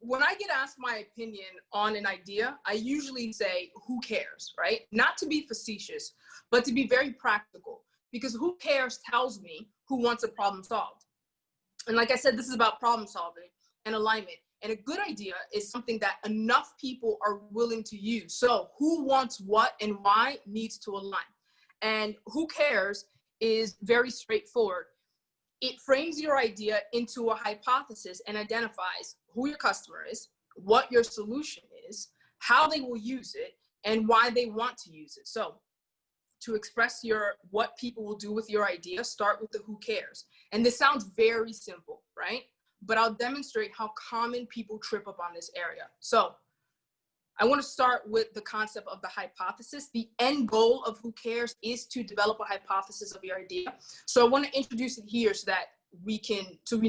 when I get asked my opinion on an idea, I usually say, who cares, right? Not to be facetious, but to be very practical, because who cares tells me who wants a problem solved. And like I said, this is about problem solving and alignment. And a good idea is something that enough people are willing to use. So who wants what and why needs to align. And who cares is very straightforward. It frames your idea into a hypothesis and identifies who your customer is, what your solution is, how they will use it, and why they want to use it. So to express what people will do with your idea, start with the who cares. And this sounds very simple, right? But I'll demonstrate how common people trip up on this area. So I want to start with the concept of the hypothesis. The end goal of who cares is to develop a hypothesis of your idea. So I want to introduce it here so that we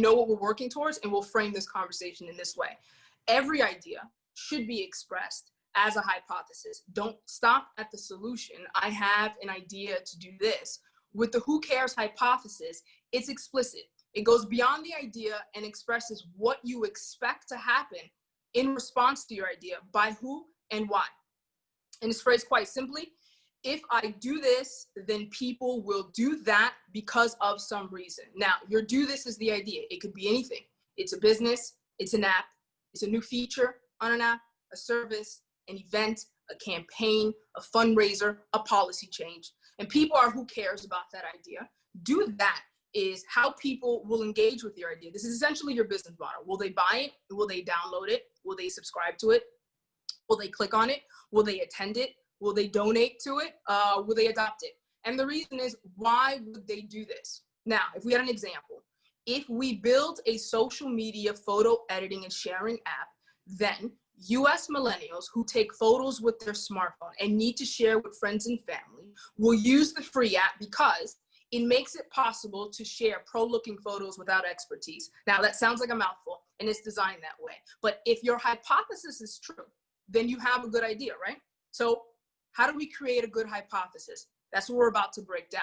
know what we're working towards, and we'll frame this conversation in this way. Every idea should be expressed as a hypothesis. Don't stop at the solution. I have an idea to do this. With the who cares hypothesis, it's explicit. It goes beyond the idea and expresses what you expect to happen in response to your idea, by who and why. And it's phrased quite simply: if I do this, then people will do that because of some reason. Now, your do this is the idea. It could be anything. It's a business, it's an app, it's a new feature on an app, a service, an event, a campaign, a fundraiser, a policy change. And people are who cares about that idea. Do that is how people will engage with your idea. This is essentially your business model. Will they buy it? Will they download it? Will they subscribe to it? Will they click on it? Will they attend it? Will they donate to it? Will they adopt it? And the reason is, why would they do this? Now, if we had an example, if we build a social media photo editing and sharing app, then US millennials who take photos with their smartphone and need to share with friends and family will use the free app because it makes it possible to share pro-looking photos without expertise. Now, that sounds like a mouthful, and it's designed that way. But if your hypothesis is true, then you have a good idea, right? So how do we create a good hypothesis? That's what we're about to break down.